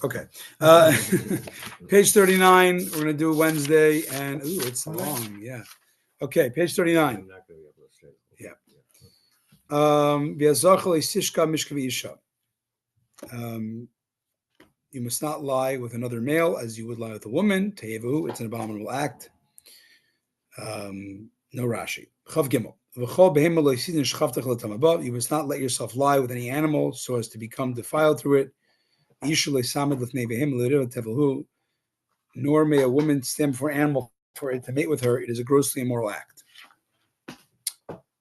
Okay. Page 39. We're going to do Wednesday. And, it's long. Yeah. Okay. Page 39. I'm not going to be able to say it. Yeah. V'yazachal isishka mishkavi isha. You must not lie with another male as you would lie with a woman. Teyevu, it's an abominable act. No Rashi. Chav Gimel. You must not let yourself lie with any animal so as to become defiled through it. Nor may a woman stand before an animal for it to mate with her. It is a grossly immoral act.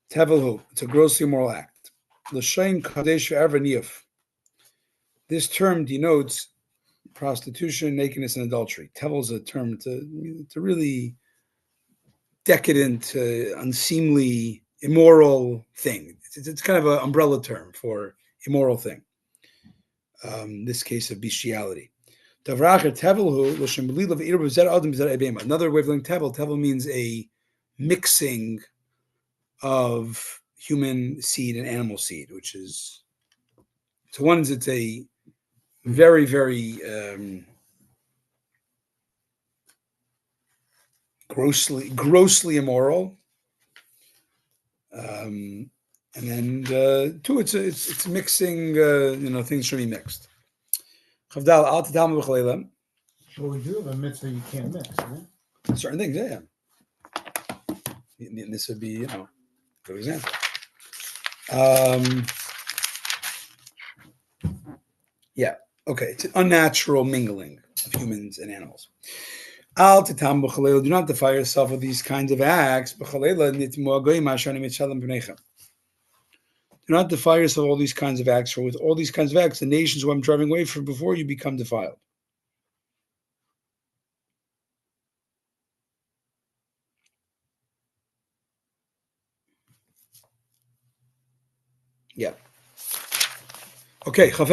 Tevelhu, it's a grossly immoral act. L'shain kadesh ve'ervaniyuf. This term denotes prostitution, nakedness, and adultery. Tevel is a term to really decadent, unseemly, immoral thing. It's kind of an umbrella term for immoral thing. This case of bestiality. Another way of learning tevel means a mixing of human seed and animal seed, which is, to one, it's a very, very grossly immoral, and then two, it's mixing. Things should be mixed. Well, we do have a mitzvah you can't mix, right? Certain things, yeah. And this would be, a good example. Yeah. Okay. It's an unnatural mingling of humans and animals. Do not defile yourself with these kinds of acts. Do not defile yourself with all these kinds of acts, for with all these kinds of acts, the nations who I'm driving away from before you become defiled. Yeah. Okay. The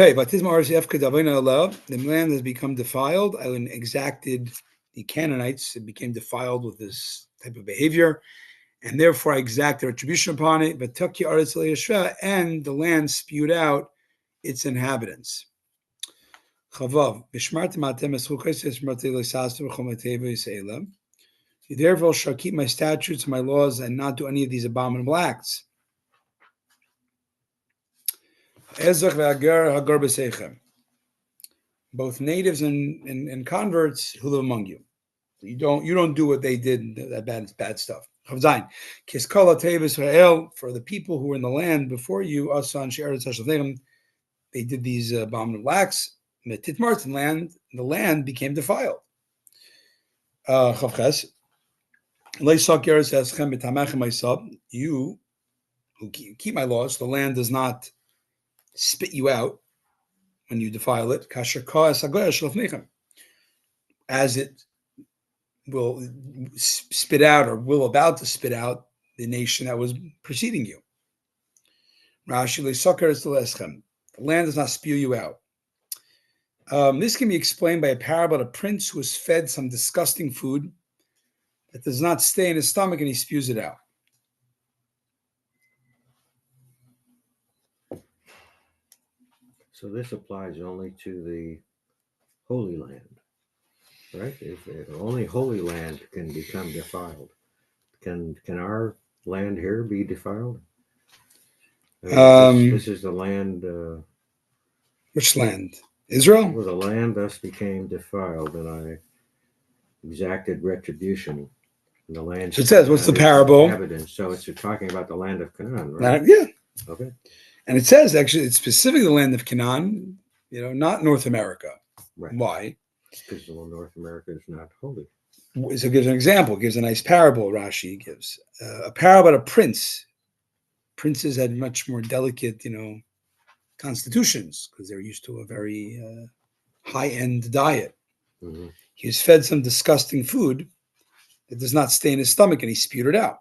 land has become defiled. I exacted the Canaanites. It became defiled with this type of behavior. And therefore I exacted retribution upon it. And the land spewed out its inhabitants. You therefore shall keep my statutes and my laws and not do any of these abominable acts. Both natives and converts who live among you. You don't do what they did, that bad stuff. For the people who were in the land before you, they did these abominable acts. The land became defiled. You who keep my laws, the land does not spit you out when you defile it, as it will spit out or will about to spit out the nation that was preceding you. Rashi, the land does not spew you out. This can be explained by a parable about a prince who is fed some disgusting food that does not stay in his stomach and he spews it out. So this applies only to the Holy Land, right? If only Holy Land can become defiled. Can our land here be defiled? This is the land. Which land? Israel? Well, the land thus became defiled, and I exacted retribution. And the land. So it says, what's the parable? So it's talking about the land of Canaan, right? Yeah. Okay. And it says, actually, it's specifically the land of Canaan, not North America. Right. Why? Because North America is not holy. So it gives an example, gives a nice parable, Rashi gives. A parable about a prince. Princes had much more delicate, constitutions because they're used to a very high-end diet. Mm-hmm. He was fed some disgusting food that does not stay in his stomach and he spewed it out.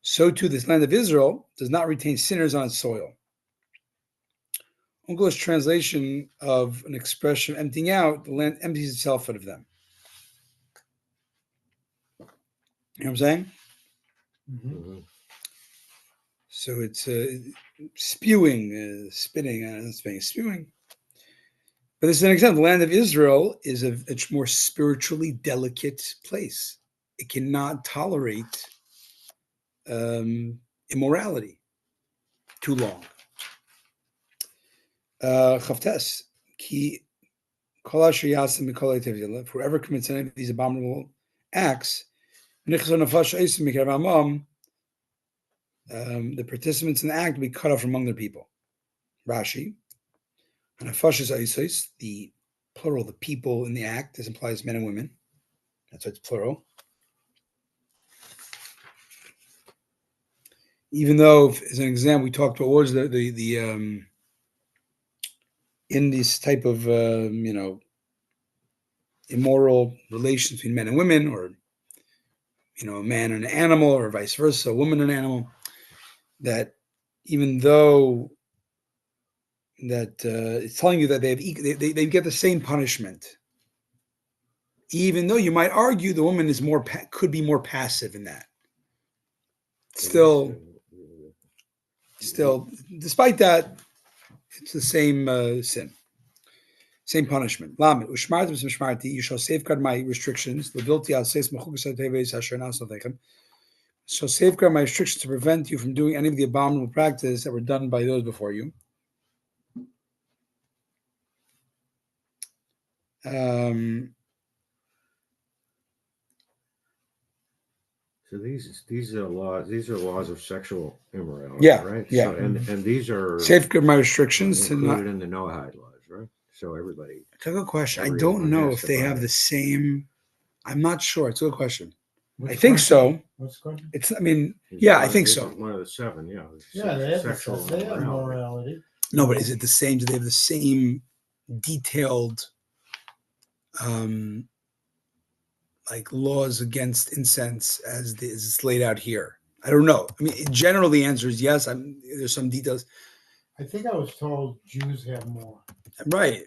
So too, this land of Israel does not retain sinners on its soil. English translation of an expression emptying out, the land empties itself out of them. You know what I'm saying? Mm-hmm. So it's spewing, spitting, spewing. But this is an example. The land of Israel is a more spiritually delicate place. It cannot tolerate immorality too long. Chavtes, ki kol asher yasem mikol ha'tev, whoever commits any of these abominable acts, the participants in the act will be cut off from among their people. Rashi, and the plural, the people in the act, this implies men and women. That's why it's plural. Even though, as an example, we talked about what was the in this type of immoral relations between men and women, or a man and an animal, or vice versa, a woman and an animal, that even though that it's telling you that they get the same punishment, even though you might argue the woman is could be more passive in that. Still, despite that, it's the same sin, same punishment. You shall safeguard my restrictions. So safeguard my restrictions to prevent you from doing any of the abominable practices that were done by those before you. So these are laws. These are laws of sexual immorality, right? Yeah. So, and these are safeguard my restrictions included in the Noahide laws, right? So everybody. It's a good question. I don't know if they have the same. I'm not sure. It's a good question. I think so. What's the question? It's. I mean, yeah, I think so. One of the seven, yeah. Yeah, they have morality. No, but is it the same? Do they have the same detailed, like laws against incense as it's laid out here? I don't know. I mean, generally, the answer is yes. There's some details. I think I was told Jews have more. Right.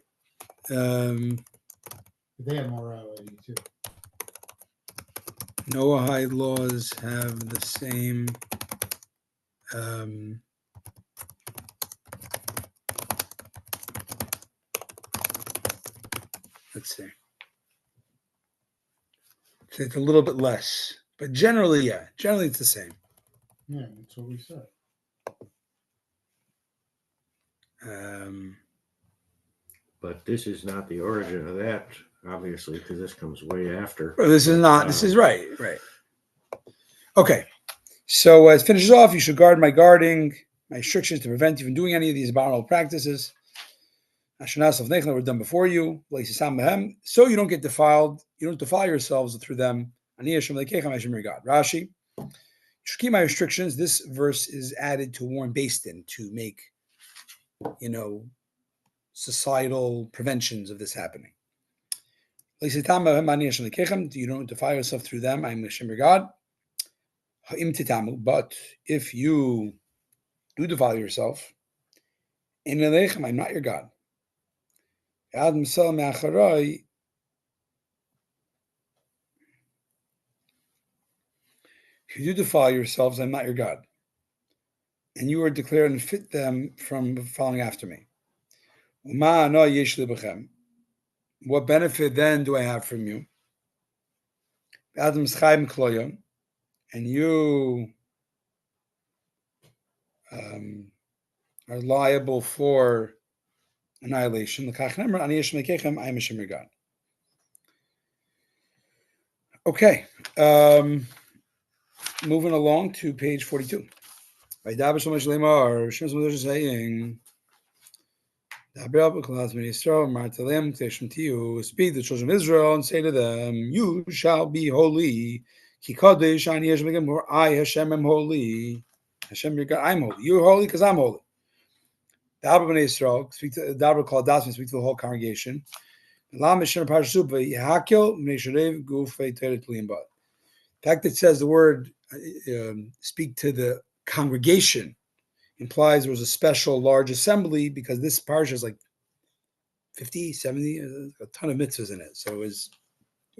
They have morality too. Noahide laws have the same. Let's see. So it's a little bit less, but generally, yeah. Generally, it's the same. Yeah, that's what we said. But this is not the origin of that, obviously, because this comes way after. Well, this is not. This is right. Okay. So it finishes off. You should guard my restrictions to prevent you from doing any of these abominable practices. Were done before you, so you don't get defiled. You don't defile yourselves through them. Rashi, you should keep my restrictions. This verse is added to warn Basin to make, societal preventions of this happening. You don't defile yourself through them. I'm Hashem your God. But if you do defile yourself, I'm not your God. If you do defile yourselves, I'm not your God. And you are declared unfit them from following after me. What benefit then do I have from you? And you are liable for annihilation. I am Hashem your God. Okay. Moving along to page 42. Saying, speak to the children of Israel and say to them, you shall be holy. For I, Hashem, am holy. Hashem, your God, I'm holy. You're holy because I'm holy. The Rabbi Israel, speak to the whole congregation. The fact that it says the word speak to the congregation implies there was a special large assembly, because this parsha is like 50, 70, a ton of mitzvahs in it. So it was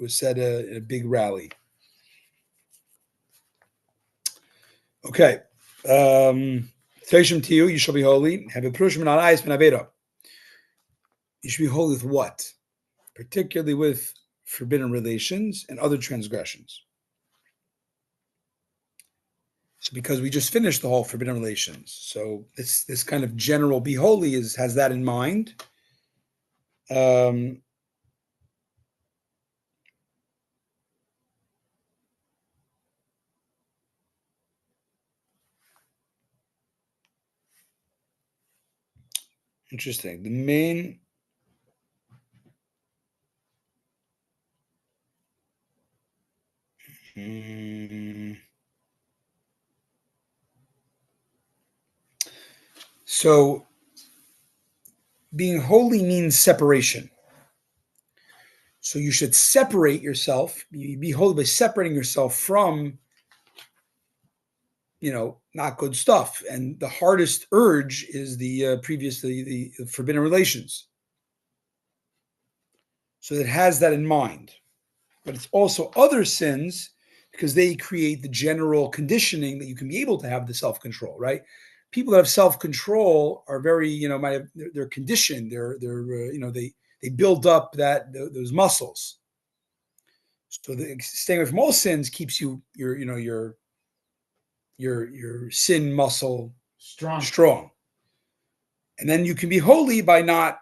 said in a big rally. Okay. To you, you shall be holy. Have a prushim on ice ben aveda. You should be holy with what? Particularly with forbidden relations and other transgressions. So because we just finished the whole forbidden relations. So this kind of general be holy has that in mind. Interesting. The main so being holy means separation. So you should separate yourself. You be holy by separating yourself from, not good stuff. And the hardest urge is the forbidden relations. So it has that in mind. But it's also other sins because they create the general conditioning that you can be able to have the self-control, right? People that have self-control are very, they're conditioned. They build up those muscles. So staying away from all sins keeps your sin muscle strong. And then you can be holy by not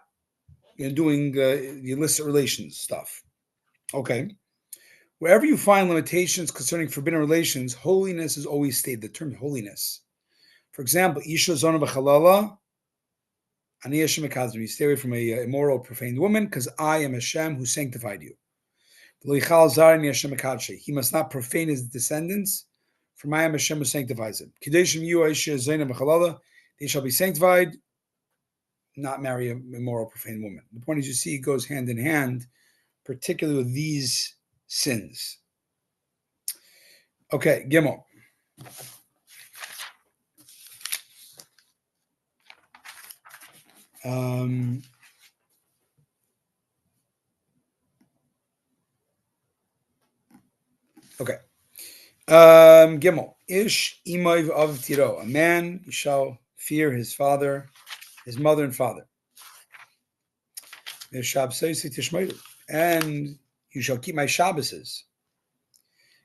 doing the illicit relations stuff. Okay. Wherever you find limitations concerning forbidden relations, holiness is always stated. The term holiness. For example, Isha Zona B'Chalala, Ani Hashem Ekazim. You stay away from a immoral, profane woman, because I am Hashem who sanctified you. He must not profane his descendants, for I am Hashem who sanctifies him. They shall be sanctified, not marry an immoral, profane woman. The point is, you see, it goes hand in hand, particularly with these sins. Okay, Gimel. Okay. Gimel. Ish imoiv av tiro. A man shall fear his father, his mother and father. And you shall keep my Shabbases.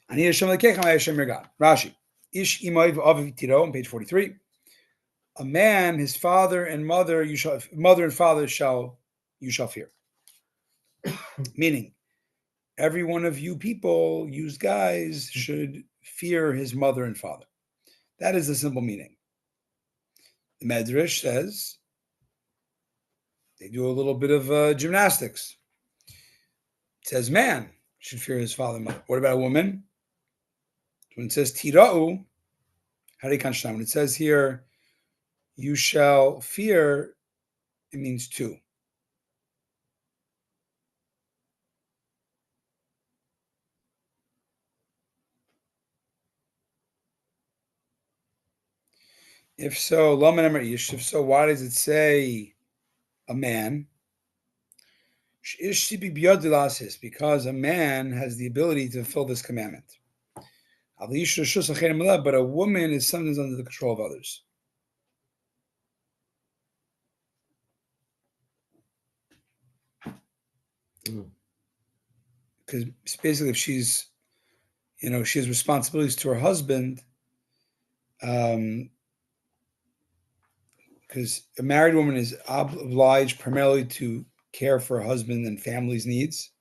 Ani Hashem Elokecha, Hashem your God. Rashi. Ish imoiv av tiro on page 43. A man, his father and mother, mother and father you shall fear. Meaning, every one of you people, you guys, should fear his mother and father. That is the simple meaning. The Medrash says they do a little bit of gymnastics. It says man should fear his father and mother. What about a woman? When it says tira'u, when it says here, you shall fear, it means two. If so, why does it say a man? Because a man has the ability to fulfill this commandment. But a woman is sometimes under the control of others. Because basically, if she's, she has responsibilities to her husband, because a married woman is obliged primarily to care for her husband and family's needs.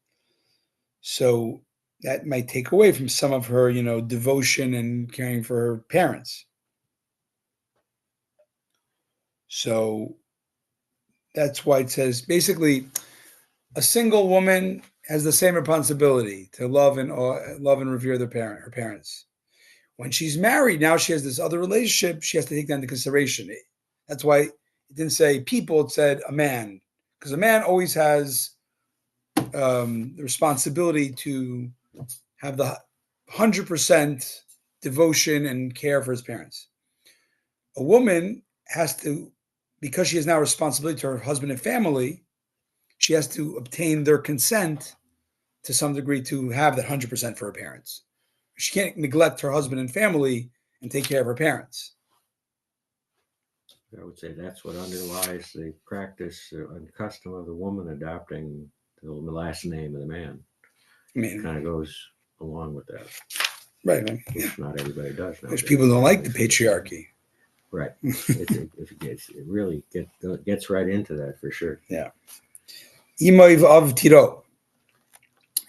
So that might take away from some of her, devotion and caring for her parents. So that's why it says basically a single woman has the same responsibility to love and revere her parents. When she's married, now she has this other relationship. She has to take that into consideration. That's why it didn't say people, it said a man, because a man always has the responsibility to have the 100% devotion and care for his parents. A woman has to, because she has now responsibility to her husband and family, she has to obtain their consent to some degree to have that 100% for her parents. She can't neglect her husband and family and take care of her parents. I would say that's what underlies the practice and custom of the woman adopting the last name of the man. I mean, Kind of goes along with that, right, man. which Yeah. not everybody does now. There's people who don't like the patriarchy. Right. It really gets right into that for sure. Yeah. Imoiv av tiro.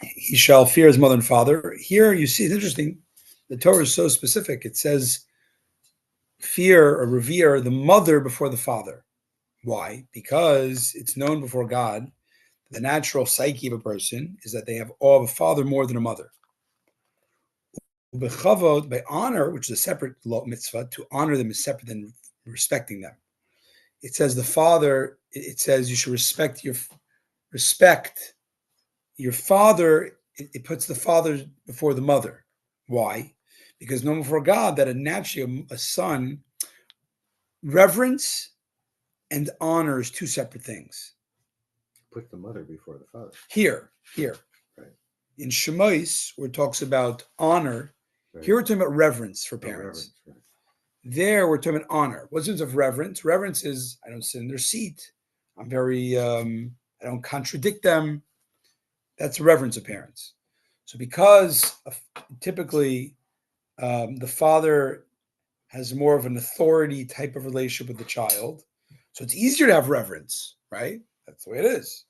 He shall fear his mother and father. Here you see, it's interesting. The Torah is so specific. It says fear or revere the mother before the father. Why? Because it's known before God, the natural psyche of a person is that they have awe of a father more than a mother. By honor, which is a separate mitzvah, to honor them is separate than respecting them. It says the father, it says you should respect your father. It puts the father before the mother. Why? Because known before God that naturally a son reverence and honor is two separate things. Put the mother before the father. Here. Right. In Shemais, where it talks about honor, Right. here we're talking about reverence for parents. Right. There we're talking about honor. What's the sense of reverence? Reverence is I don't sit in their seat. I'm very I don't contradict them. That's reverence of parents. So because typically the father has more of an authority type of relationship with the child, so it's easier to have reverence, right? That's the way it is.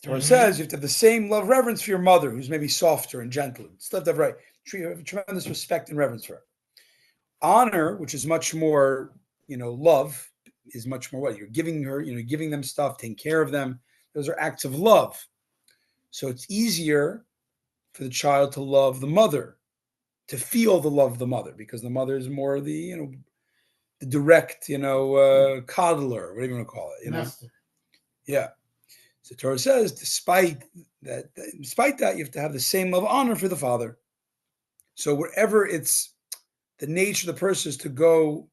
The Torah says you have to have the same love reverence for your mother, who's maybe softer and gentler. Still have to have right. You have tremendous respect and reverence for her. Honor, which is much more, love, is much more what you're giving her, giving them stuff, taking care of them. Those are acts of love. So it's easier for the child to love the mother, to feel the love of the mother, because the mother is more the direct, coddler, whatever you want to call it, Master. Yeah. So Torah says, despite that, you have to have the same love of honor for the father. So wherever it's the nature of the person is to go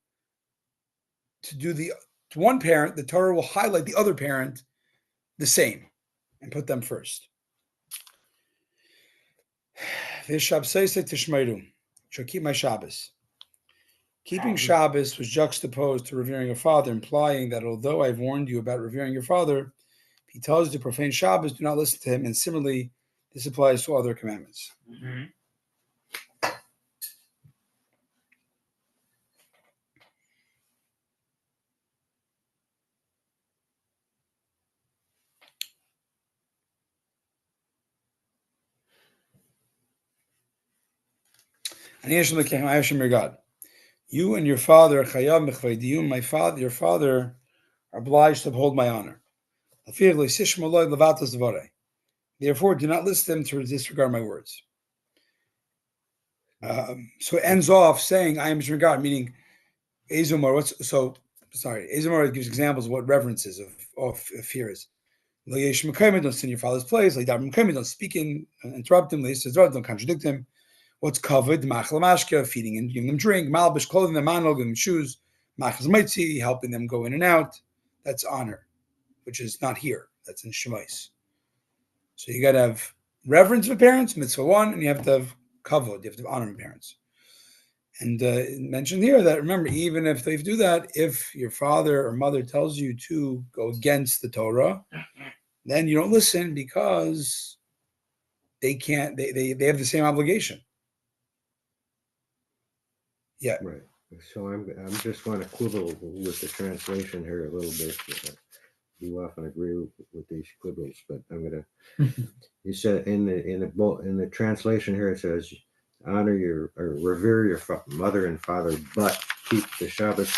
to do to one parent, the Torah will highlight the other parent the same and put them first. Shall keep my Shabbos. Keeping Shabbos was juxtaposed to revering your father, implying that although I've warned you about revering your father, he tells you to profane Shabbos, do not listen to him. And similarly, this applies to other commandments. Mm-hmm. God. You and your father, your father, are obliged to uphold my honor. Therefore, do not listen to them to disregard my words. So it ends off saying, I am God, meaning Ezomar. Ezomar gives examples of what reverence is, of fear is. Don't sit in your father's place. Don't speak in, interrupt him. Don't contradict him. What's covered? Feeding and giving them drink. Malbish, clothing them, giving them shoes. Helping them go in and out. That's honor, which is not here. That's in Shemais. So you got to have reverence for parents, mitzvah one, and you have to have kavod. You have to honor your parents. And mentioned here that, remember, even if they do that, if your father or mother tells you to go against the Torah, then you don't listen because they can't, they have the same obligation. Yeah. Right. So I'm just going to quibble with the translation here a little bit. You often agree with these quibbles, but I'm going to. You said in the translation here it says, honor or revere your mother and father, but keep the Shabbos.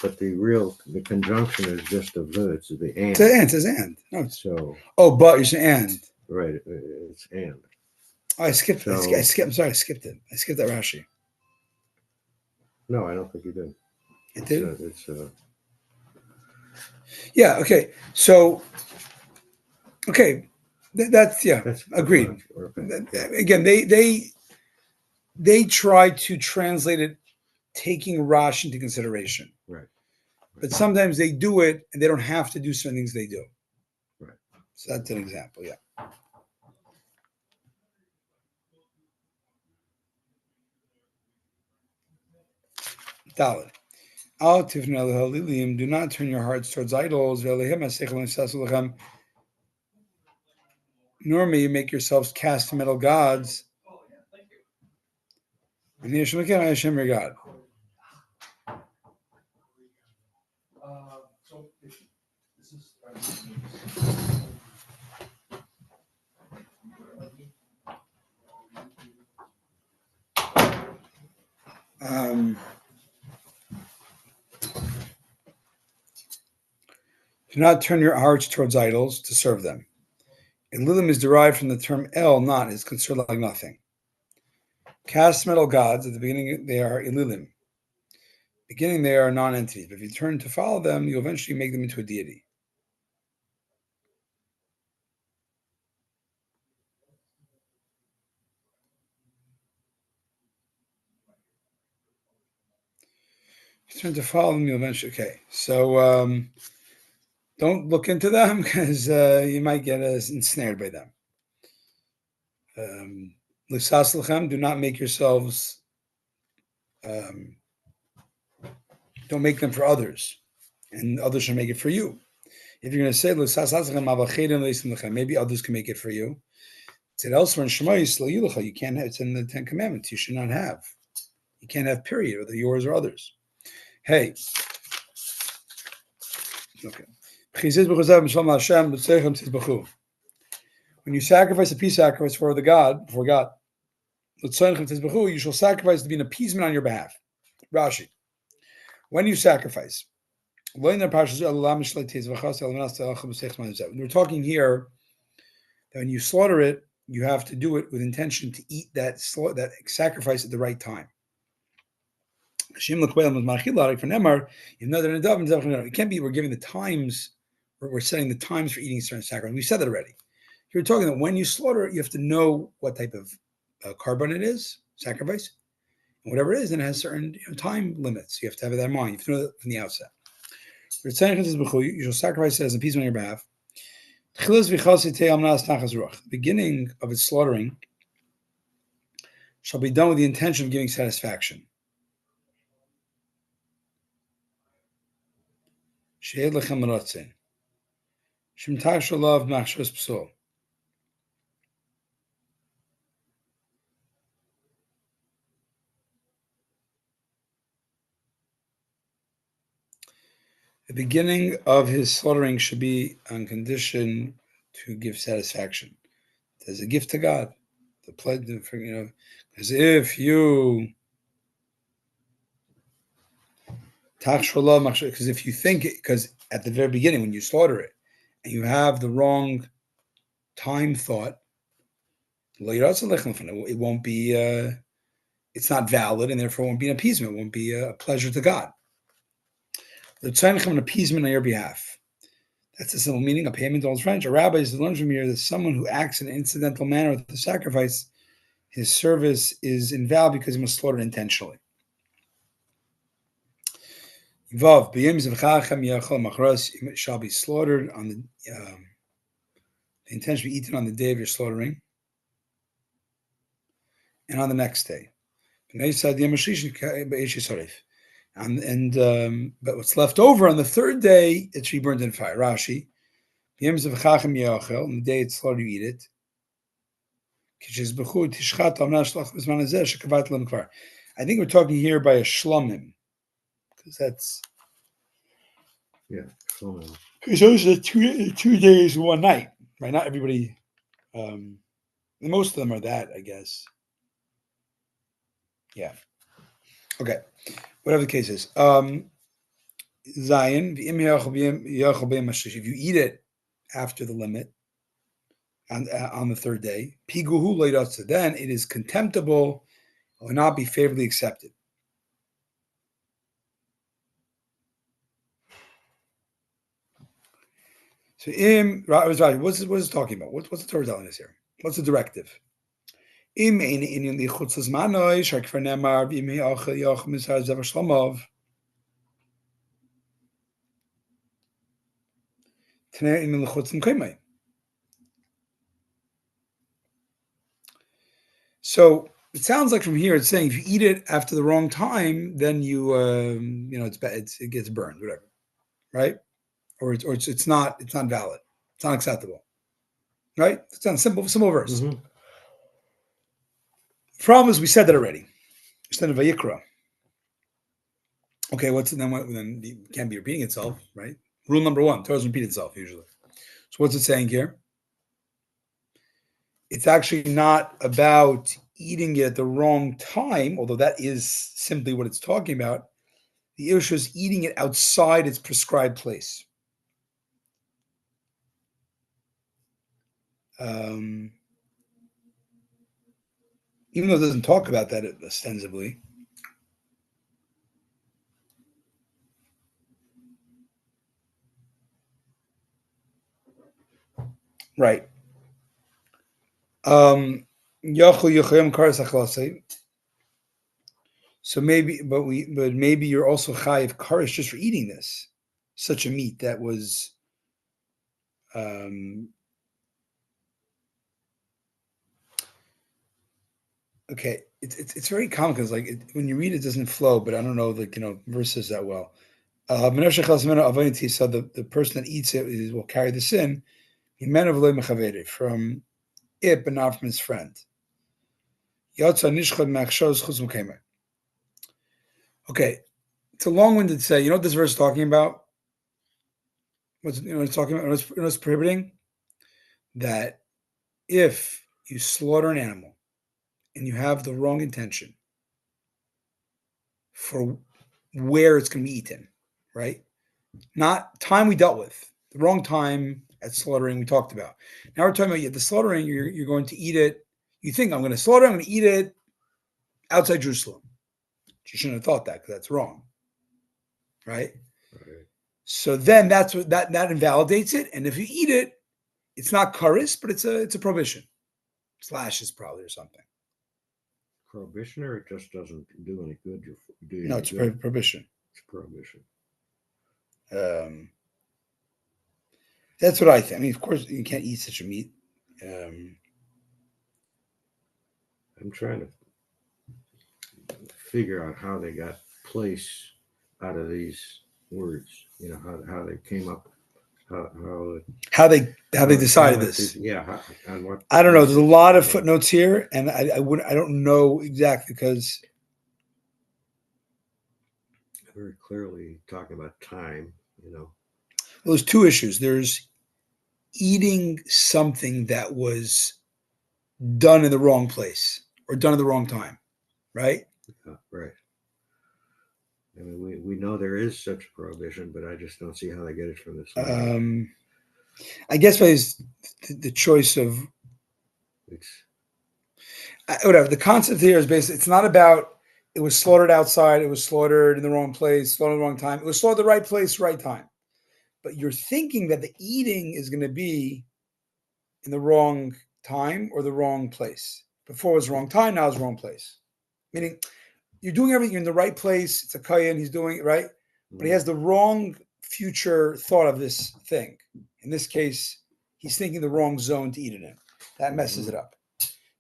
But the conjunction is just a the. It's the and. It says and. No, so. But you're saying and. Right. It's and. Oh, I skipped. So, I skipped. I'm sorry. I skipped it. I skipped that Rashi. No, I don't think you did. It did. It's yeah. Okay. So. Okay. That's agreed. Okay. Again, they try to translate it, taking Rashi into consideration. Right. But sometimes they do it and they don't have to do some things they do. Right. So that's an example. Yeah. Dalit. Al tifnei lehalilim. Do not turn your hearts towards idols. Ve'alehem asechel nisasu lechem. Nor may you make yourselves cast metal gods. And Hashem your God. Do not turn your hearts towards idols to serve them. Elilim is derived from the term el, not, is considered like nothing. Cast metal gods, at the beginning, they are Elilim. Beginning, they are non-entities, but if you turn to follow them, you eventually make them into a deity. If you turn to follow them, you eventually, okay. So don't look into them because you might get ensnared by them. Lisas lechem, do not make yourselves, don't make them for others, and others should make it for you. If you're going to say lisas lechem, maybe others can make it for you. It's elsewhere in Shemais, you can't have, it's in the Ten Commandments, you should not have. You can't have period, whether yours or others. Hey. Okay. When you sacrifice a peace sacrifice for God, you shall sacrifice to be an appeasement on your behalf. Rashi. When you sacrifice, we're talking here that when you slaughter it, you have to do it with intention to eat that sacrifice at the right time. It can't be we're giving the times, we're setting the times for eating certain sacrifice. We said that already. You're talking that when you slaughter it, you have to know what type of carbon it is, sacrifice, and whatever it is, and it has certain time limits. You have to have that in mind. You have to know that from the outset. You shall sacrifice it as an appeasement on your behalf. The beginning of its slaughtering shall be done with the intention of giving satisfaction. The beginning of his slaughtering should be on condition to give satisfaction. There's a gift to God. The pledge, because if you because if you think because at the very beginning when you slaughter it and you have the wrong time thought, it won't be it's not valid and therefore it won't be an appeasement, it won't be a pleasure to God. The tzayim an appeasement on your behalf. That's the simple meaning, a payment on French. A rabbi is learned from here that someone who acts in an incidental manner with the sacrifice, his service is invalid because he must slaughter intentionally. Vav, it shall be slaughtered on the intention to be eaten on the day of your slaughtering and on the next day. But what's left over on the third day, it should be burned in fire. Rashi, on the day it's slaughtered, you eat it. I think we're talking here by a shlomim, because that's shlomim. Because those are 2 days, 1 night, right? Not everybody. Most of them are that, I guess. Yeah. Okay. Whatever the case is. Zion, if you eat it after the limit on the third day, then it is contemptible or not be favorably accepted. So, what's it talking about? What's the Torah telling us here? What's the directive? If So it sounds like from here it's saying if you eat it after the wrong time, then it's bad. It gets burned, whatever, right? Or it's not valid. It's not acceptable, right? It's not a simple verse. Mhm. Problem is, we said that already. Instead of Vayikra. Okay, then it can't be repeating itself, right? Rule number 1: Torah doesn't repeat itself usually. So what's it saying here? It's actually not about eating it at the wrong time, although that is simply what it's talking about. The issue is eating it outside its prescribed place. Even though it doesn't talk about that ostensibly. Right. So maybe, but maybe you're also chayiv karish just for eating this, such a meat that was, okay. It's very common because when you read it doesn't flow, but I don't know verses that well. So the person that eats it will carry the sin from it, but not from his friend. Okay, it's a long-winded say. You know what this verse is talking about? It's talking about? It's prohibiting that if you slaughter an animal and you have the wrong intention for where it's going to be eaten, right? Not time we dealt with. The wrong time at slaughtering we talked about. Now we're talking about the slaughtering, you're going to eat it. You think I'm going to slaughter, I'm going to eat it outside Jerusalem. You shouldn't have thought that because that's wrong. Right? So then that's what that invalidates it. And if you eat it, it's not karis, but it's a prohibition. Slashes probably or something. Prohibition, or it just doesn't do any good? No, it's prohibition. It's prohibition. That's what I think. I mean, of course, you can't eat such a meat. I'm trying to figure out how they got place out of these words. How they came up, how they decided this. On what? I don't know. There's a lot of footnotes here, and I don't know exactly because very clearly talking about time. Well, there's two issues. There's eating something that was done in the wrong place or done at the wrong time, right? Right. I mean, we know there is such a prohibition, but I just don't see how they get it from this. I guess by the choice of whatever. The concept here is basically it's not about it was slaughtered outside, it was slaughtered in the wrong place, slaughtered in the wrong time. It was slaughtered the right place, right time. But you're thinking that the eating is going to be in the wrong time or the wrong place. Before it was the wrong time, now it's the wrong place. Meaning you're doing everything in the right place. It's a kayan, he's doing it right, but he has the wrong future thought of this thing. In this case, he's thinking the wrong zone to eat it in. That messes it up.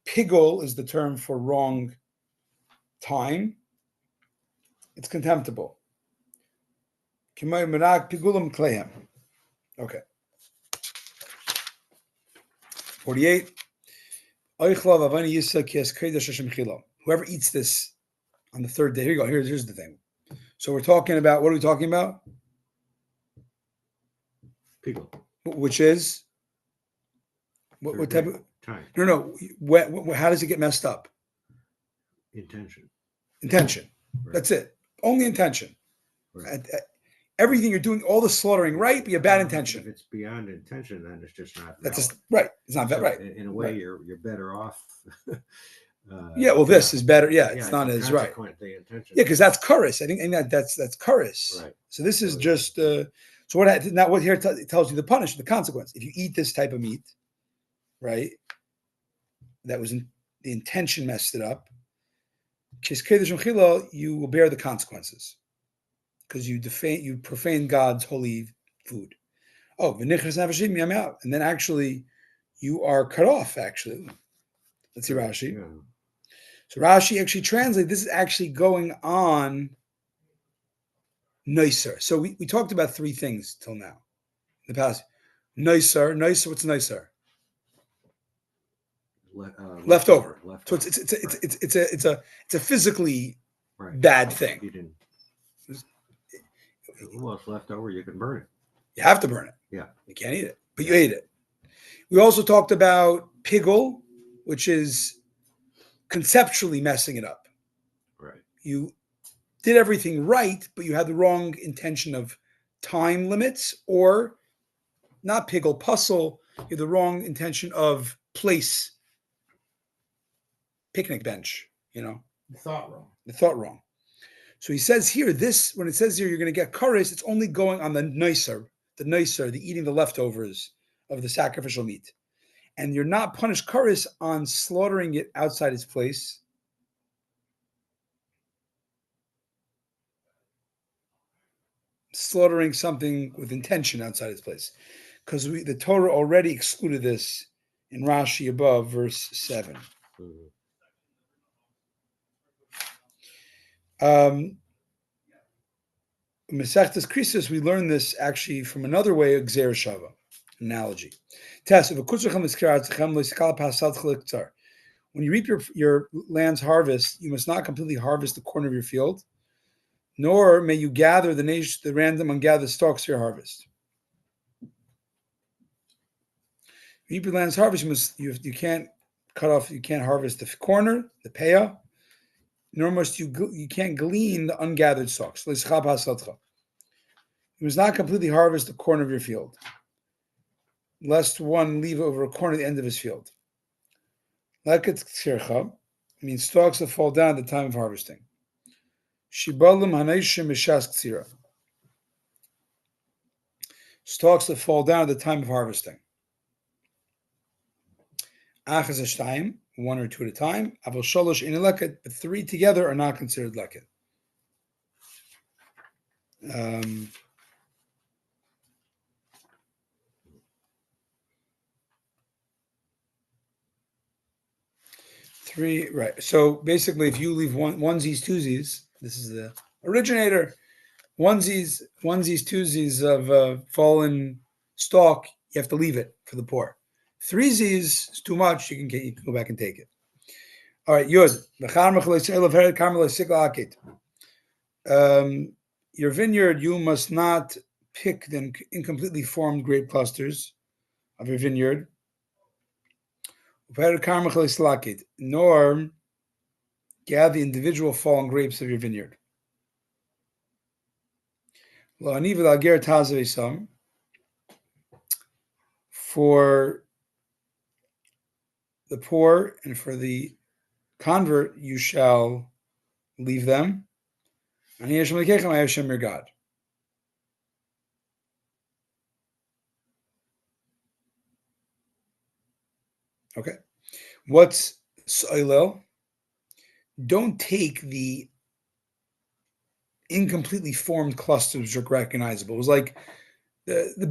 Pigul is the term for wrong time. It's contemptible. Okay. 48. Whoever eats this on the third day. Here you go. Here's the thing. So we're talking about, what are we talking about? Pigul. Which is? What type of? Time. No. How does it get messed up? Intention. Right. That's it. Only intention. Right. Everything you're doing, all the slaughtering, right? Be a bad intention. If it's beyond intention, then it's just not. That's just right. It's not right. In a way, you're better off. This is better. It's not as right. The intention. Yeah, because that's karis. I think, and that's karis. Right. So this is just. So what here tells you the punishment, the consequence. If you eat this type of meat, right? That was the intention messed it up. You will bear the consequences because you profane God's holy food. Oh, and then actually you are cut off. Actually, let's see Rashi. Yeah. So Rashi actually translates this is actually going on nicer. So we talked about three things till now in the past. Nicer, what's nicer? Leftover. So it's a physically right. bad thing. You didn't. Well, it's left over. You can burn it. You have to burn it. Yeah. You can't eat it, but you ate it. We also talked about pigul, which is conceptually messing it up. Right. You did everything right, but you had the wrong intention of time limits, or not pigul, puzzle, you had the wrong intention of place, picnic bench, The thought wrong. the thought wrong. So he says here, when it says here you're going to get kares, it's only going on the nicer, the eating the leftovers of the sacrificial meat. And you're not punished kares on slaughtering it outside its place. Slaughtering something with intention outside its place. Because the Torah already excluded this in Rashi above, verse 7. Masechtas Krisis, we learn this actually from another way, Gzer Shava, analogy. When you reap your land's harvest, you must not completely harvest the corner of your field, nor may you gather the random ungathered stalks for your harvest. Reap your land's harvest, you can't cut off, you can't harvest the corner, the peah, nor must you can't glean the ungathered stalks. You must not completely harvest the corner of your field, lest one leave over a corner at the end of his field. Leket ksircha means stalks that fall down at the time of harvesting. Shibalim haneshim mishas ksira. Stalks that fall down at the time of harvesting. Achas hashtayim, one or two at a time. Avol shalosh in leket, but three together are not considered leket. Three, right. So basically, if you leave onesies, twosies, this is the originator. Onesies, twosies of fallen stalk, you have to leave it for the poor. Threesies is too much. You can go back and take it. All right, Yud. Your vineyard, you must not pick the incompletely formed grape clusters of your vineyard, nor gather the individual fallen grapes of your vineyard. For the poor and for the convert, you shall leave them. I am your God. Okay. What's soilel? Don't take the incompletely formed clusters which are recognizable. It was like the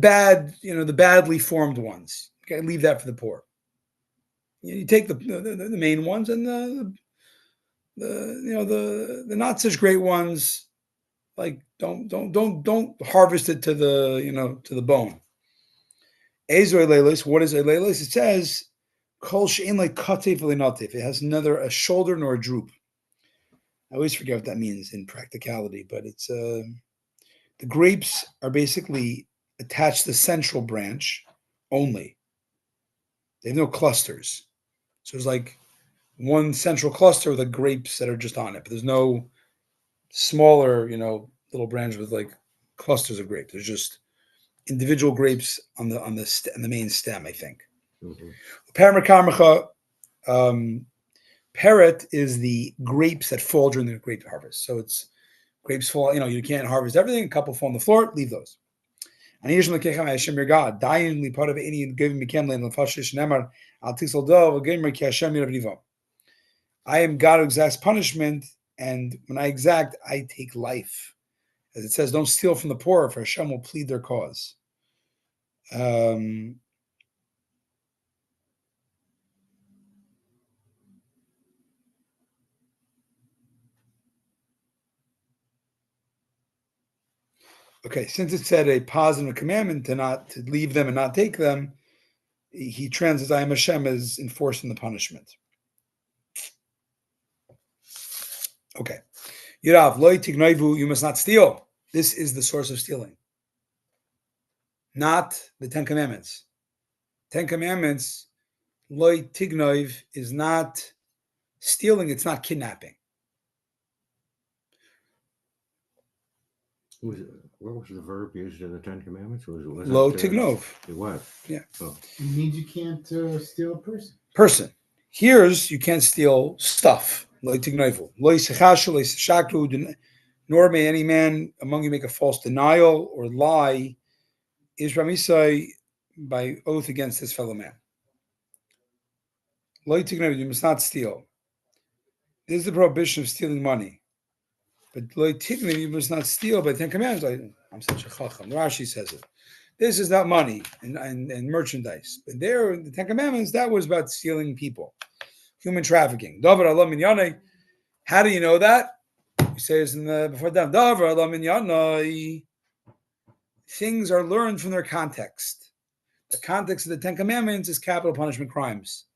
badly formed ones. Okay, leave that for the poor. You take the main ones and the not such great ones. Like don't harvest it to the bone. Ezer leilis. What is leilis? It says kol she'en like katev v'lenatev. It has neither a shoulder nor a droop. I always forget what that means in practicality, but it's the grapes are basically attached to the central branch only. They have no clusters. So it's like one central cluster with the grapes that are just on it, but there's no smaller, little branch with like clusters of grapes. There's just individual grapes on the main stem, I think. Parrot is the grapes that fall during the grape harvest. So it's grapes fall, you can't harvest everything. A couple fall on the floor, leave those. And here's your God. Dying part of any given I am God who exacts punishment, and when I exact, I take life. As it says, don't steal from the poor, for Hashem will plead their cause. Okay, since it said a positive commandment to leave them and not take them, he translates I am Hashem as enforcing the punishment. Okay. Yirav, loy tignoivu, you must not steal. This is the source of stealing. Not the Ten Commandments. Ten Commandments, loy tignoiv is not stealing, it's not kidnapping. What was the verb used in the Ten Commandments? Was Lo tignov. It was. Yeah. Oh. It means you can't steal a person. Person. Here's you can't steal stuff. Lo tignoivu. Lo yisechashu, lo yisechakru, nor may any man among you make a false denial or lie, is Ramisai by oath against his fellow man. Lo tignoivu, you must not steal. This is the prohibition of stealing money. But lo tignoivu, you must not steal by 10 commandments. I'm such a chacham. Rashi says it. This is not money and merchandise. But there, the 10 commandments, that was about stealing people. Human trafficking. Davar Allah minyanai. How do you know that? He says in the before that, Davar Allah minyanai. Things are learned from their context. The context of the 10 commandments is capital punishment crimes.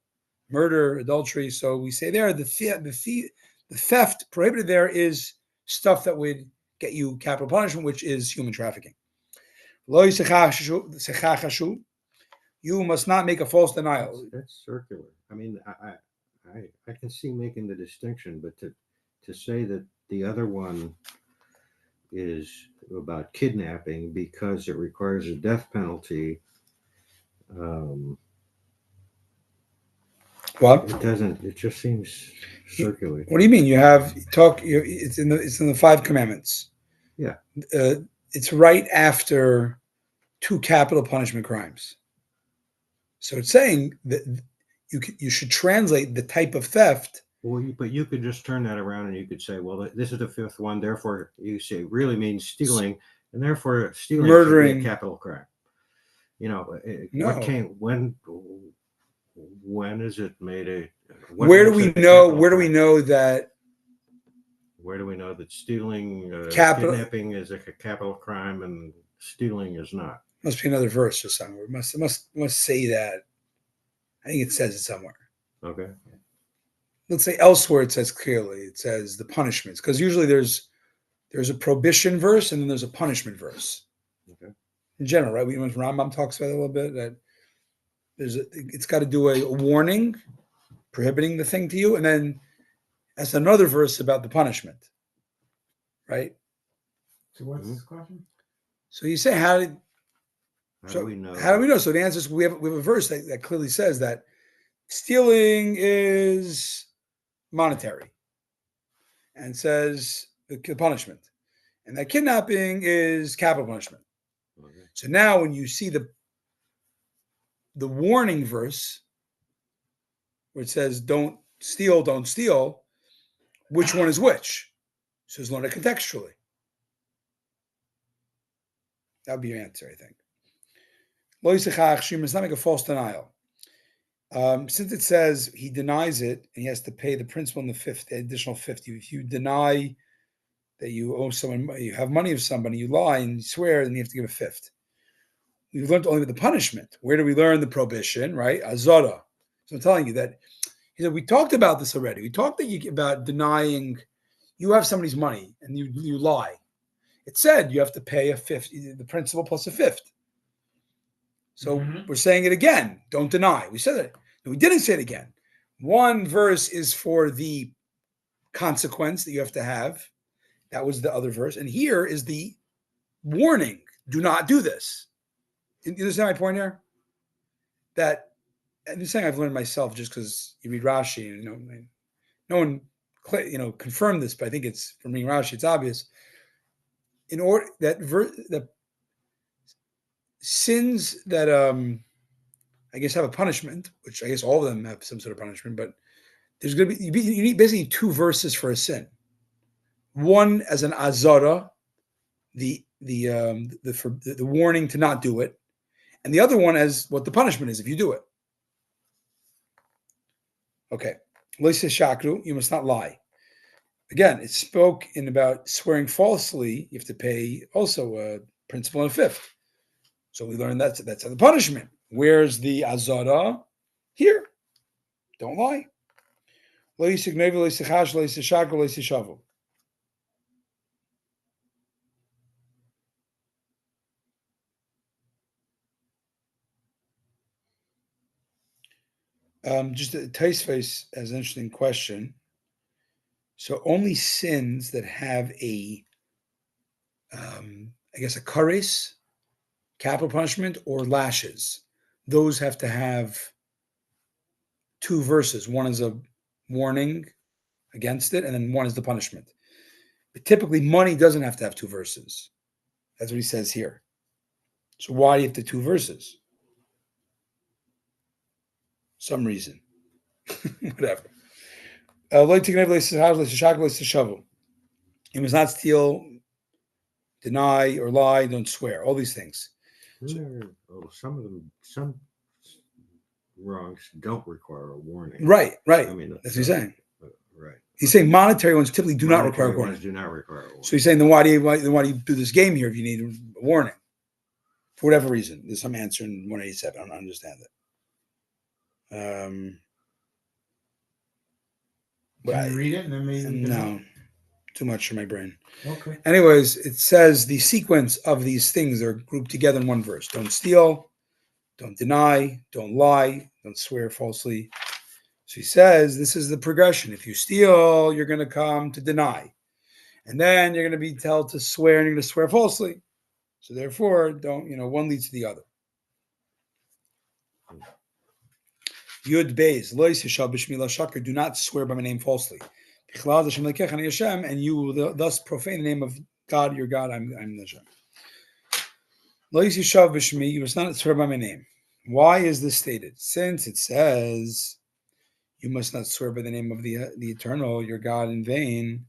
Murder, adultery. So we say there, the theft prohibited there is stuff that would get you capital punishment, which is human trafficking. You must not make a false denial. That's circular. I mean, I can see making the distinction, but to say that the other one is about kidnapping because it requires a death penalty. What? It doesn't. It just seems circular. What do you mean? It's in the 5 commandments. Yeah. It's right after 2 capital punishment crimes. So it's saying that you should translate the type of theft. Well, but you could just turn that around and you could say, well, this is the 5th one. Therefore, you say it really means stealing, and therefore stealing Murdering. should be a capital crime. You know, No. When is it made a? Where do we know that? Where do we know that stealing, Kidnapping is a capital crime and stealing is not? Must be another verse or somewhere. It must say that. I think it says it somewhere. Okay. Let's say elsewhere it says clearly. It says the punishments, because usually there's a prohibition verse and then there's a punishment verse. Okay. In general, right? When Rambam talks about it a little bit, that it's got to do a warning, prohibiting the thing to you, and then that's another verse about the punishment, right? So what's this question? So you say, how do we know? So the answer is we have a verse that clearly says that stealing is monetary, and says the punishment, and that kidnapping is capital punishment. Okay. So now when you see the warning verse where it says don't steal, which one is which? So it's learned it contextually. That would be your answer, I think. Lo yisechach, you must not make a false denial. Since it says he denies it and he has to pay the principal in the additional 50. If you deny that you owe someone, you have money of somebody, you lie and you swear, then you have to give a 5th. We've learned only with the punishment. Where do we learn the prohibition, right? Azara. So I'm telling you that he said we talked about this already. We talked about denying you have somebody's money and you lie. It said you have to pay a 5th, the principal plus a 5th. So we're saying it again. Don't deny. We said it. No, we didn't say it again. One verse is for the consequence that you have to have. That was the other verse. And here is the warning. Do not do this. You understand my point here? That, and this thing I've learned myself just because you read Rashi, and no one confirmed this, but I think it's from reading Rashi, it's obvious. In order that the sins that I guess have a punishment, which I guess all of them have some sort of punishment, but there's going to be you need basically 2 verses for a sin. One as an azara, the warning to not do it, and the other one as what the punishment is if you do it. Okay, loise shakru, you must not lie. Again, it spoke in about swearing falsely. You have to pay also principal and a fifth. So we learned that's the punishment. Where's the azara? Here. Don't lie. Lo yisig nevi, lo yisichash, lo yisishak, lo yisishavu. Just Taisface has an interesting question. So only sins that have a, I guess, a kares, capital punishment, or lashes, those have to have two verses. One is a warning against it, and then one is the punishment. But typically, money doesn't have to have two verses. That's what he says here. So why do you have the two verses? Some reason. Whatever. You must not steal, deny, or lie, don't swear. All these things. Some wrongs don't require a warning. Right. I mean, that's what he's saying. Right. He's saying monetary ones typically do not require a Monetary warning. ones do not require a warning. So he's saying, then why do you do this game here if you need a warning? For whatever reason. There's some answer in 187. I don't understand it. Can you read it and then maybe no, too much for my brain. Okay. Anyways, it says the sequence of these things are grouped together in one verse. Don't steal, don't deny, don't lie, don't swear falsely. So he says this is the progression. If you steal, you're going to come to deny. And then you're going to be told to swear, and you're going to swear falsely. So therefore, don't, one leads to the other. Yud Beis, Lo yishal b'shmi shakar, do not swear by my name falsely. And you will thus profane the name of God, your God. I'm the Hashem. Lo yishal b'shmi, you must not swear by my name. Why is this stated? Since it says you must not swear by the name of the Eternal, your God, in vain,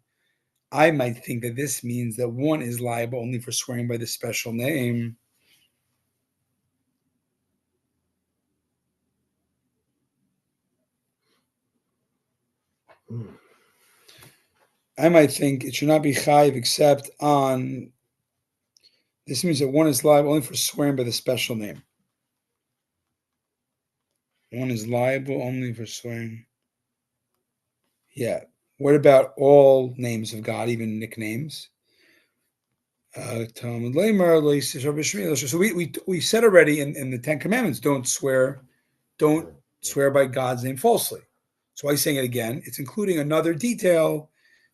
I might think that this means that one is liable only for swearing by the special name. I might think it should not be chayiv except on. This means that one is liable only for swearing by the special name. One is liable only for swearing. Yeah. What about all names of God, even nicknames? So we said already in the Ten Commandments, don't swear by God's name falsely. So I'm saying it again. It's including another detail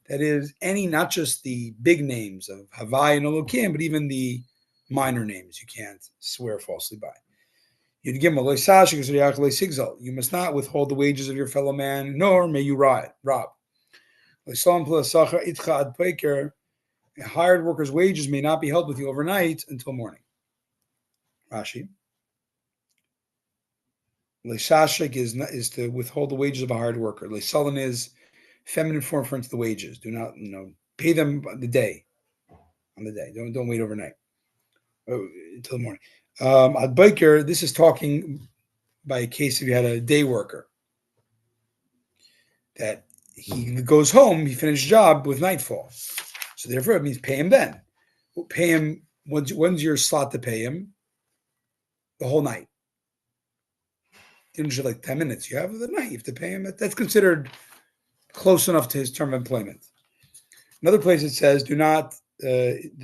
that is not just the big names of Havai and Elokim, but even the minor names you can't swear falsely by. You must not withhold the wages of your fellow man, nor may you rob. A hired worker's wages may not be held with you overnight until morning. Rashi. Leishashik is to withhold the wages of a hired worker. Leisalan is feminine form for the wages. Do not, pay them on the day. Don't wait overnight until the morning. At Biker, this is talking by a case if you had a day worker that he goes home, he finished job with nightfall. So therefore, it means pay him then. Pay him, when's your slot to pay him? The whole night. You don't just like 10 minutes. You have the night. You have to pay him. That's considered close enough to his term of employment. Another place it says, the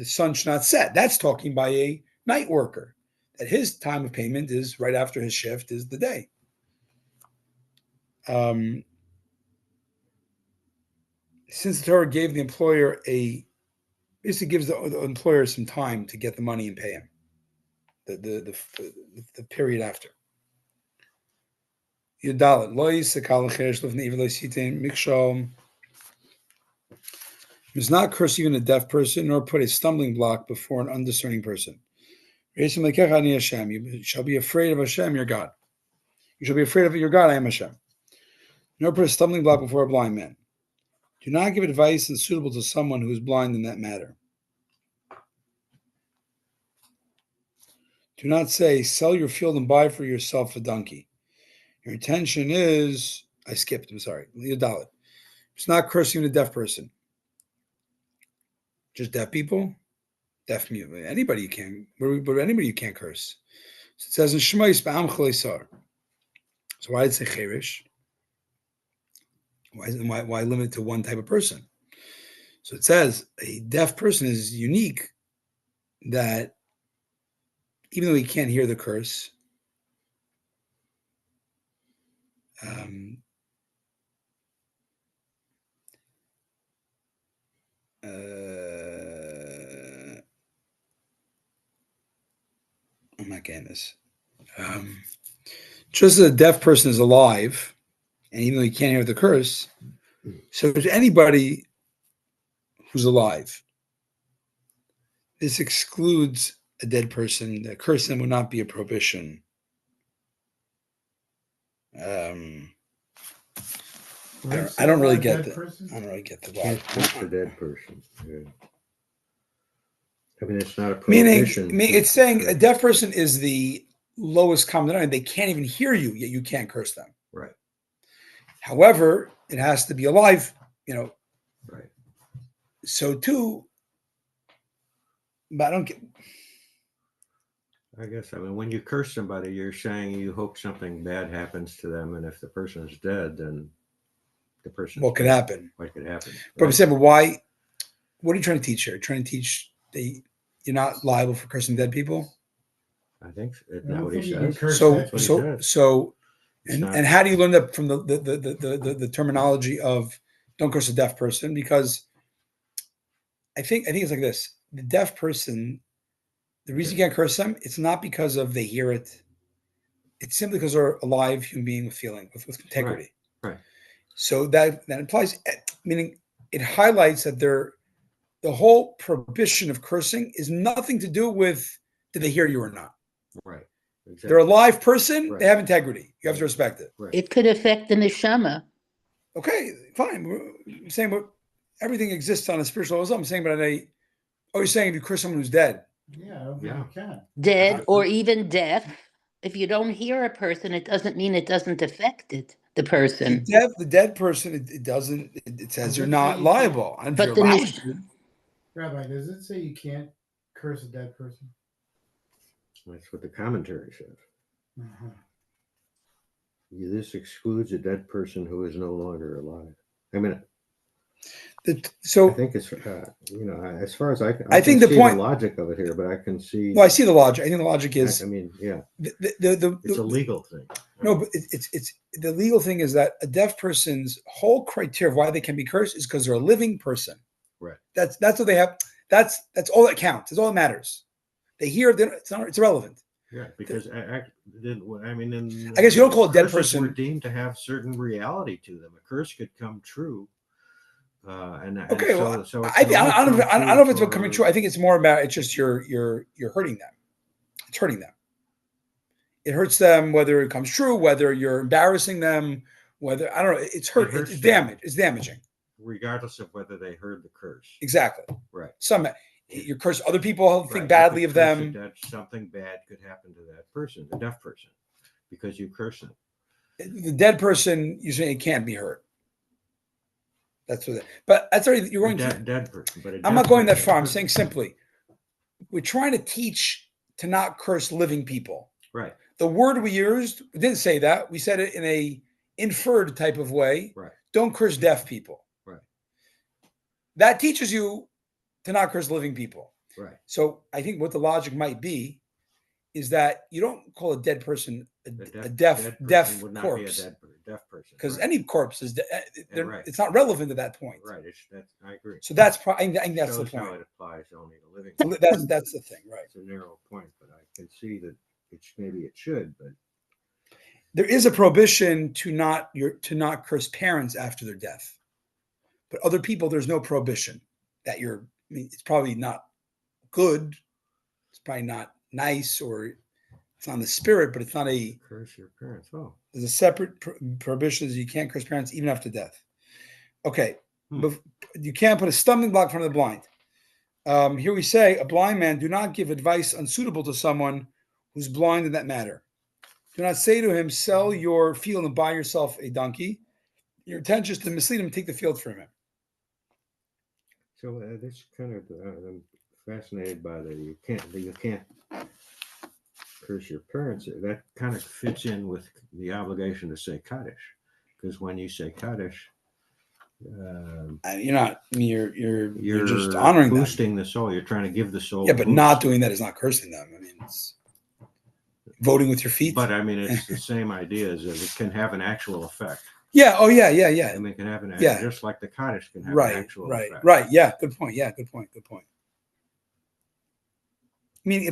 sun should not set. That's talking by a night worker. That his time of payment is right after his shift is the day. Since the Torah gave the employer basically gives the employer some time to get the money and pay him. The period after. Yudalit must not curse even a deaf person, nor put a stumbling block before an undiscerning person. You shall be afraid of Hashem, your God. You shall be afraid of your God, I am Hashem. Nor put a stumbling block before a blind man. Do not give advice unsuitable to someone who is blind in that matter. Do not say, sell your field and buy for yourself a donkey. Your intention is, I'm sorry, Yudalit. It's not cursing a deaf person. Just deaf people? deaf, mute, anybody you can, but anybody you can't curse. So it says in Shemais ba'am chaleisar. So why did it say cherish? Why limit it to one type of person? So it says a deaf person is unique, that even though he can't hear the curse, I'm not getting this. Just as a deaf person is alive, and even though he can't hear the curse, so to anybody who's alive, this excludes a dead person. The cursing would not be a prohibition. I don't really get that. I don't really get the Can't why. touch a dead person. Yeah. I mean, it's not a prohibition. Meaning it's saying a deaf person is the lowest common denominator. They can't even hear you, yet you can't curse them. Right. However, it has to be alive, Right. So too, but I don't get. I guess, I mean, when you curse somebody, you're saying you hope something bad happens to them, and if the person is dead, then the person. What could happen? What could happen? But I'm saying, but why? What are you trying to teach here? You're trying to teach that you're not liable for cursing dead people? I think that's not what he says. And how do you learn that from the terminology of don't curse a deaf person? Because I think it's like this: the deaf person, the reason you can't curse them, it's not because of they hear it. It's simply because they're a live human being with feeling, with integrity. Right. So that implies, meaning it highlights that the whole prohibition of cursing is nothing to do with did they hear you or not. Right. Exactly. They're a live person. Right. They have integrity. You have to respect it. Right. It could affect the neshama. Okay, fine. I'm saying everything exists on a spiritual level. I'm saying, but you're saying if you curse someone who's dead. Yeah, I don't think you can. Dead or even deaf. If you don't hear a person, it doesn't mean it doesn't affect the person. The dead person, it doesn't. It says you're not liable. But the Rabbi, does it say you can't curse a dead person? That's what the commentary says. Uh-huh. This excludes a dead person who is no longer alive. I mean, I think it's as far as I can. I think the point, the logic of it here, but I can see. Well, I see the logic. I think the logic is. I mean, yeah. It's a legal thing. No, but it's the legal thing is that a deaf person's whole criteria of why they can be cursed is because they're a living person. Right. That's what they have. That's all that counts. That's all that matters. They hear. It's irrelevant. Yeah, because I guess you don't call a dead person. Were deemed to have certain reality to them. A curse could come true. I don't know if it's becoming true. I think it's more about it's just you're hurting them. It's hurting them. It hurts them whether it comes true, whether you're embarrassing them, whether I don't know. It's hurt. It's damage. It's damaging. Regardless of whether they heard the curse. Exactly. Right. You curse other people, think badly of them. That something bad could happen to that person, the deaf person, because you curse them. The dead person, you say it can't be hurt. That's what. But that's already you're going to dead person. But I'm not going that far. I'm saying simply, we're trying to teach to not curse living people. Right. The word we used, we didn't say that. We said it in a inferred type of way. Right. Don't curse deaf people. Right. That teaches you to not curse living people. Right. So I think what the logic might be is that you don't call a dead person a deaf would not corpse. Be a deaf person. Because any corpse is right. It's not relevant at that point. Right. I agree. So that's I think that's the point. How it applies only to living. That's the thing, right? It's a narrow point, but I can see that maybe it should, but there is a prohibition to not curse parents after their death, but other people there's no prohibition that it's probably not good, it's probably not nice, or it's on the spirit, but it's not a curse your parents. Oh, there's a separate prohibition that you can't curse parents even after death. Okay, but you can't put a stumbling block in front of the blind. Here we say a blind man do not give advice unsuitable to someone who's blind in that matter. Do not say to him, sell your field and buy yourself a donkey. Your intention is to mislead him and take the field from him. So this kind of fascinated by you can't curse your parents. That kind of fits in with the obligation to say Kaddish, because when you say Kaddish, You're not. I mean, you're you're just honoring them. boosting the soul. You're trying to give the soul. Yeah, a but boost. not doing that is not cursing them. I mean, it's voting with your feet. But I mean, it's the same idea as it can have an actual effect. Yeah. Oh, yeah. I mean, it can have just like the Kaddish can have an actual effect. Right. Yeah. Good point. Yeah. Good point. I mean,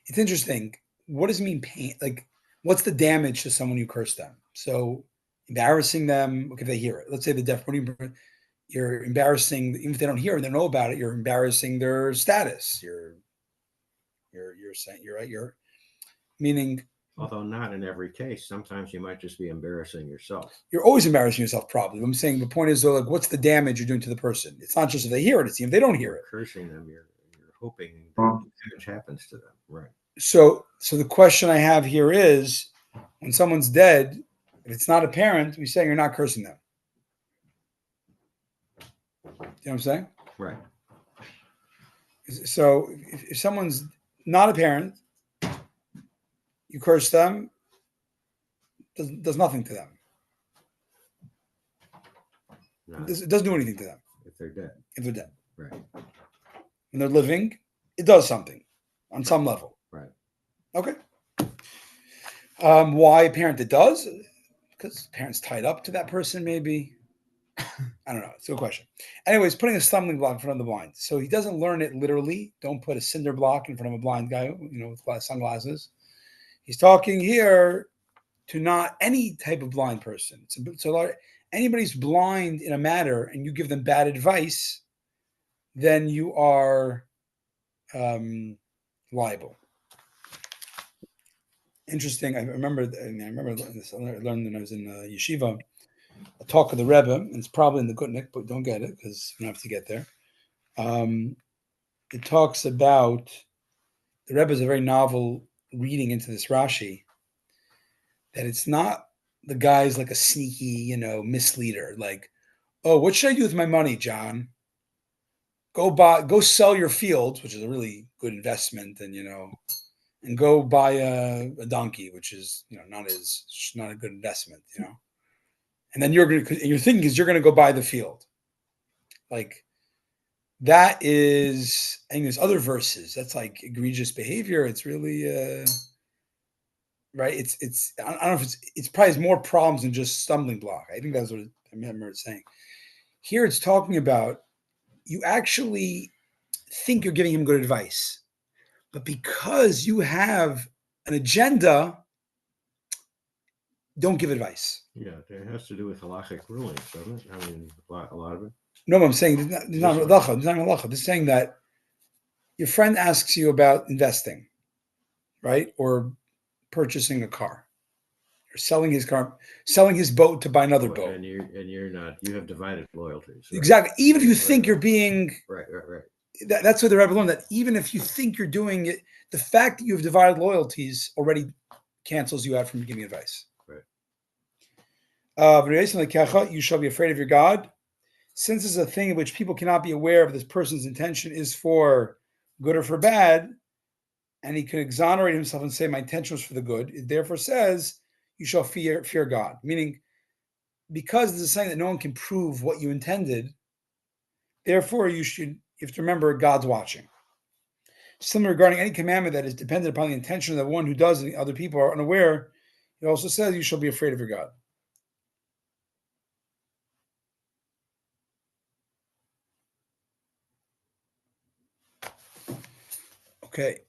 it's interesting. What does it mean pain? Like, what's the damage to someone you curse them? So embarrassing them. Okay, if they hear it. Let's say the deaf. You're embarrassing, even if they don't hear it, they know about it. You're embarrassing their status. You're saying you're right. You're meaning. Although not in every case. Sometimes you might just be embarrassing yourself. You're always embarrassing yourself, probably. I'm saying the point is, though, like, what's the damage you're doing to the person? It's not just if they hear it; it's even if they don't hear it. Cursing them, you're hoping damage happens to them, right? So the question I have here is, when someone's dead, if it's not a parent, we say you're not cursing them. You know what I'm saying? Right. So if someone's not a parent, you curse them, does nothing to them. It doesn't do anything to them. If they're dead. If they're dead. Right. When they're living, it does something on some level. Right. Okay. Why a parent it does? Because parents tied up to that person, maybe. I don't know. It's a good question. Anyways, putting a stumbling block in front of the blind. So he doesn't learn it literally. Don't put a cinder block in front of a blind guy, with sunglasses. He's talking here to not any type of blind person. So anybody who's blind in a matter and you give them bad advice, then you are liable. Interesting. I remember this. I learned when I was in yeshiva. A talk of the Rebbe, and it's probably in the Gutnik, but don't get it because you don't have to get there. It talks about the Rebbe is a very novel reading into this Rashi. That it's not the guy's like a sneaky, misleader. Like, oh, what should I do with my money, John? Go sell your fields, which is a really good investment, and go buy a donkey, which is not a good investment, And then you're thinking is you're gonna go buy the field. Like that is, I think there's other verses that's like egregious behavior. It's really right. It's I don't know if it's probably has more problems than just stumbling block. I think that's what I remember it saying. Here it's talking about you actually think you're giving him good advice, but because you have an agenda, don't give advice. Yeah, it has to do with halachic rulings, doesn't it? I mean, a lot of it. No, I'm saying there's not halacha. This is saying that your friend asks you about investing, right? Or purchasing a car. Or selling his car, selling his boat to buy another boat. And you're not, you have divided loyalties. Right? Exactly. Even if you think you're being right. That's what the Rabbi learned, that even if you think you're doing it, the fact that you have divided loyalties already cancels you out from giving advice. Right. You shall be afraid of your God. Since it's a thing in which people cannot be aware of this person's intention is for good or for bad, and he could exonerate himself and say, my intention was for the good, it therefore says, you shall fear God. Meaning, because this is saying that no one can prove what you intended, therefore you have to remember God's watching. Similar regarding any commandment that is dependent upon the intention of the one who does and the other people are unaware, it also says you shall be afraid of your God. Okay.